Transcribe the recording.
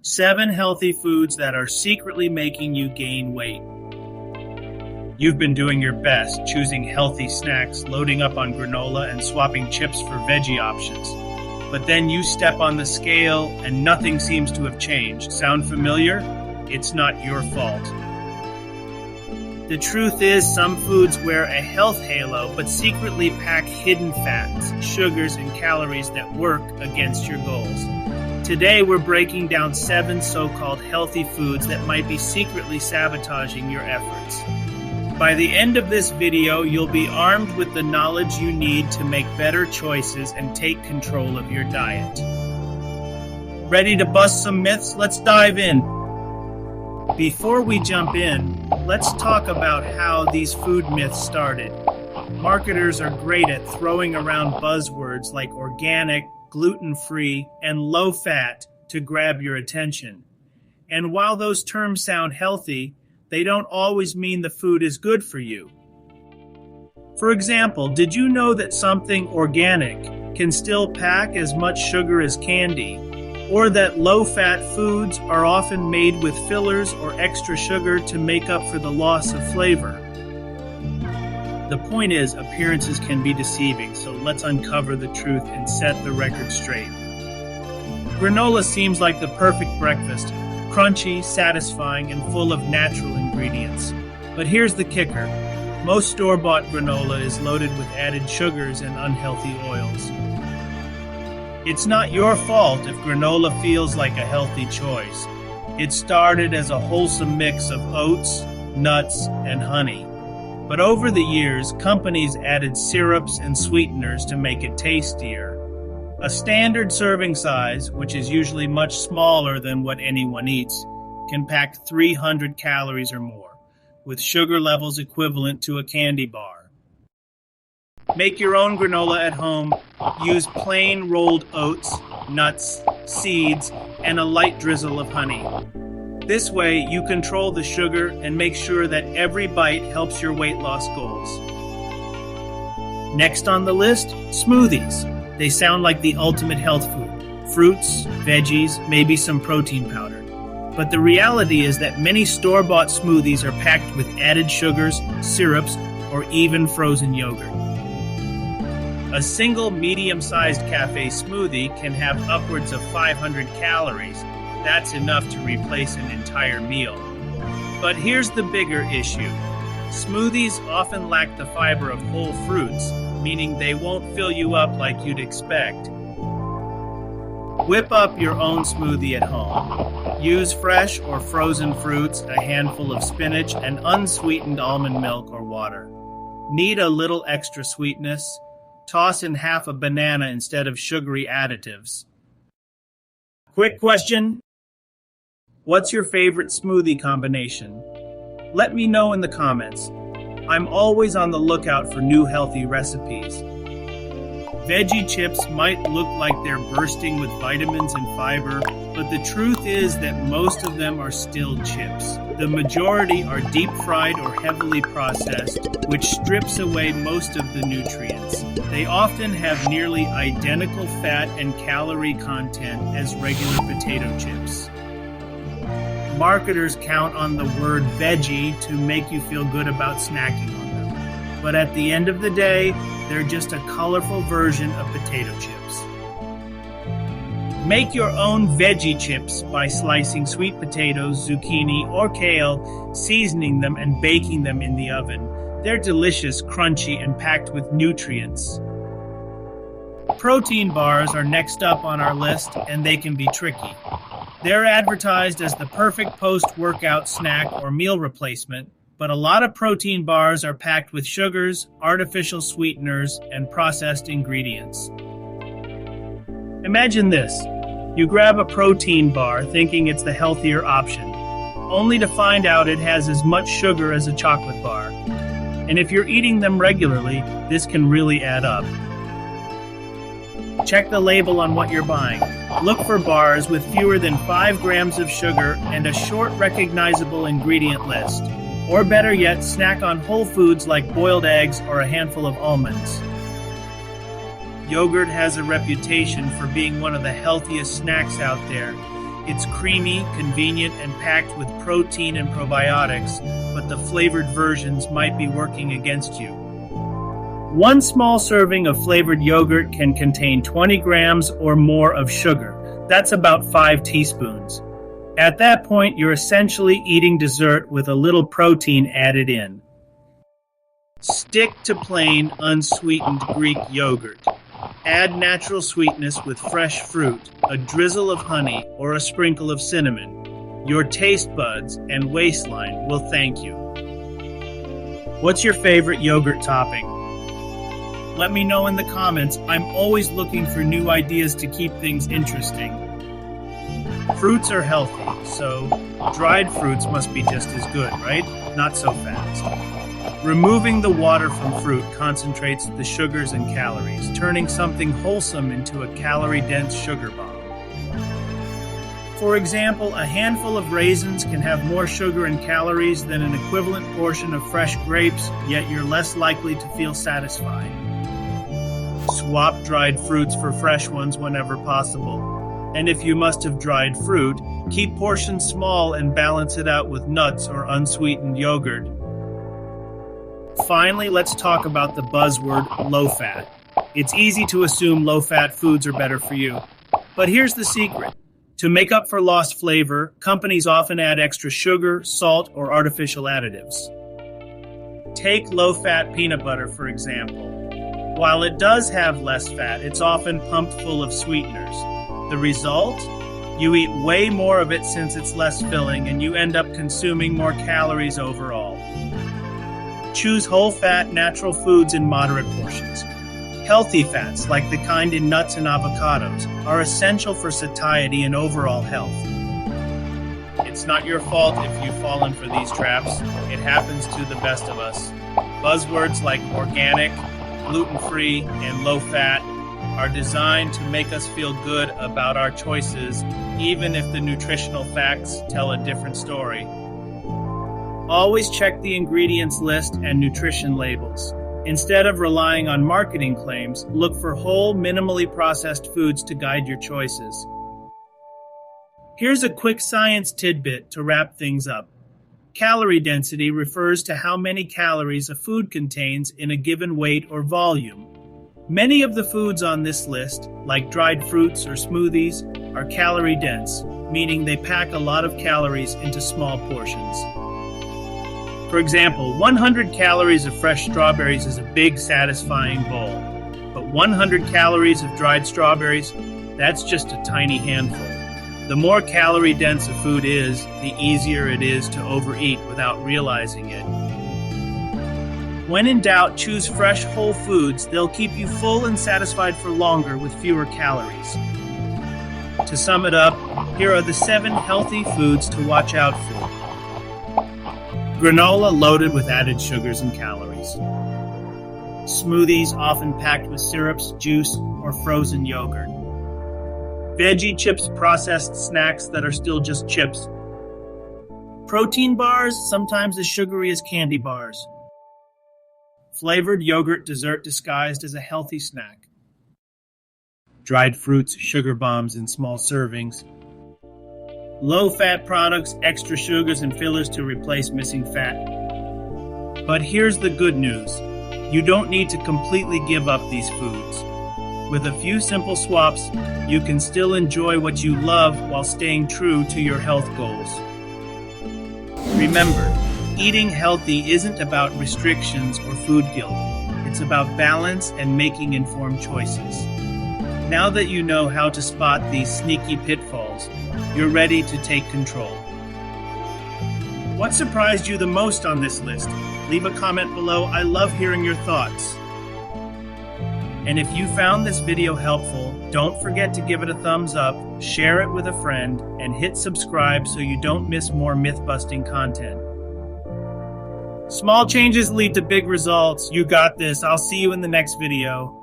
7 healthy foods that are secretly making you gain weight. You've been doing your best, choosing healthy snacks, loading up on granola, and swapping chips for veggie options. But then you step on the scale and nothing seems to have changed. Sound familiar? It's not your fault. The truth is, some foods wear a health halo but secretly pack hidden fats, sugars, and calories that work against your goals. Today, we're breaking down 7 so-called healthy foods that might be secretly sabotaging your efforts. By the end of this video, you'll be armed with the knowledge you need to make better choices and take control of your diet. Ready to bust some myths? Let's dive in. Before we jump in, let's talk about how these food myths started. Marketers are great at throwing around buzzwords like organic, gluten-free, and low-fat to grab your attention. And while those terms sound healthy, they don't always mean the food is good for you. For example, did you know that something organic can still pack as much sugar as candy? Or that low-fat foods are often made with fillers or extra sugar to make up for the loss of flavor? The point is, appearances can be deceiving, so let's uncover the truth and set the record straight. Granola seems like the perfect breakfast, crunchy, satisfying, and full of natural ingredients. But here's the kicker. Most store-bought granola is loaded with added sugars and unhealthy oils. It's not your fault if granola feels like a healthy choice. It started as a wholesome mix of oats, nuts, and honey. But over the years, companies added syrups and sweeteners to make it tastier. A standard serving size, which is usually much smaller than what anyone eats, can pack 300 calories or more, with sugar levels equivalent to a candy bar. Make your own granola at home. Use plain rolled oats, nuts, seeds, and a light drizzle of honey. This way, you control the sugar and make sure that every bite helps your weight loss goals. Next on the list, smoothies. They sound like the ultimate health food. Fruits, veggies, maybe some protein powder. But the reality is that many store-bought smoothies are packed with added sugars, syrups, or even frozen yogurt. A single medium-sized cafe smoothie can have upwards of 500 calories. That's enough to replace an entire meal. But here's the bigger issue. Smoothies often lack the fiber of whole fruits, meaning they won't fill you up like you'd expect. Whip up your own smoothie at home. Use fresh or frozen fruits, a handful of spinach, and unsweetened almond milk or water. Need a little extra sweetness? Toss in half a banana instead of sugary additives. Quick question. What's your favorite smoothie combination? Let me know in the comments. I'm always on the lookout for new healthy recipes. Veggie chips might look like they're bursting with vitamins and fiber, but the truth is that most of them are still chips. The majority are deep fried or heavily processed, which strips away most of the nutrients. They often have nearly identical fat and calorie content as regular potato chips. Marketers count on the word veggie to make you feel good about snacking on them. But at the end of the day, they're just a colorful version of potato chips. Make your own veggie chips by slicing sweet potatoes, zucchini, or kale, seasoning them and baking them in the oven. They're delicious, crunchy, and packed with nutrients. Protein bars are next up on our list, and they can be tricky. They're advertised as the perfect post-workout snack or meal replacement, but a lot of protein bars are packed with sugars, artificial sweeteners, and processed ingredients. Imagine this. You grab a protein bar thinking it's the healthier option, only to find out it has as much sugar as a chocolate bar. And if you're eating them regularly, this can really add up. Check the label on what you're buying. Look for bars with fewer than 5 grams of sugar and a short, recognizable ingredient list. Or better yet, snack on whole foods like boiled eggs or a handful of almonds. Yogurt has a reputation for being one of the healthiest snacks out there, It's creamy, convenient, and packed with protein and probiotics, but the flavored versions might be working against you. One small serving of flavored yogurt can contain 20 grams or more of sugar. That's about 5 teaspoons. At that point, you're essentially eating dessert with a little protein added in. Stick to plain, unsweetened Greek yogurt. Add natural sweetness with fresh fruit, a drizzle of honey, or a sprinkle of cinnamon. Your taste buds and waistline will thank you. What's your favorite yogurt topping? Let me know in the comments. I'm always looking for new ideas to keep things interesting. Fruits are healthy, so dried fruits must be just as good, right? Not so fast. Removing the water from fruit concentrates the sugars and calories, turning something wholesome into a calorie-dense sugar bomb. For example, a handful of raisins can have more sugar and calories than an equivalent portion of fresh grapes, yet you're less likely to feel satisfied. Swap dried fruits for fresh ones whenever possible. And if you must have dried fruit, keep portions small and balance it out with nuts or unsweetened yogurt. Finally, let's talk about the buzzword low-fat. It's easy to assume low-fat foods are better for you. But here's the secret. To make up for lost flavor, companies often add extra sugar, salt, or artificial additives. Take low-fat peanut butter, for example. While it does have less fat, it's often pumped full of sweeteners. The result? You eat way more of it since it's less filling, and you end up consuming more calories overall. Choose whole-fat, natural foods in moderate portions. Healthy fats, like the kind in nuts and avocados, are essential for satiety and overall health. It's not your fault if you've fallen for these traps. It happens to the best of us. Buzzwords like organic, gluten-free, and low-fat are designed to make us feel good about our choices, even if the nutritional facts tell a different story. Always check the ingredients list and nutrition labels. Instead of relying on marketing claims, look for whole, minimally processed foods to guide your choices. Here's a quick science tidbit to wrap things up. Calorie density refers to how many calories a food contains in a given weight or volume. Many of the foods on this list, like dried fruits or smoothies, are calorie dense, meaning they pack a lot of calories into small portions. For example, 100 calories of fresh strawberries is a big, satisfying bowl. But 100 calories of dried strawberries, that's just a tiny handful. The more calorie-dense a food is, the easier it is to overeat without realizing it. When in doubt, choose fresh, whole foods. They'll keep you full and satisfied for longer with fewer calories. To sum it up, here are the 7 healthy foods to watch out for. Granola loaded with added sugars and calories. Smoothies often packed with syrups, juice, or frozen yogurt. Veggie chips, processed snacks that are still just chips. Protein bars, sometimes as sugary as candy bars. Flavored yogurt dessert disguised as a healthy snack. Dried fruits, sugar bombs in small servings. Low-fat products, extra sugars and fillers to replace missing fat. But here's the good news. You don't need to completely give up these foods. With a few simple swaps, you can still enjoy what you love while staying true to your health goals. Remember, eating healthy isn't about restrictions or food guilt. It's about balance and making informed choices. Now that you know how to spot these sneaky pitfalls, you're ready to take control. What surprised you the most on this list? Leave a comment below. I love hearing your thoughts. And if you found this video helpful, don't forget to give it a thumbs up, share it with a friend, and hit subscribe so you don't miss more myth-busting content. Small changes lead to big results. You got this. I'll see you in the next video.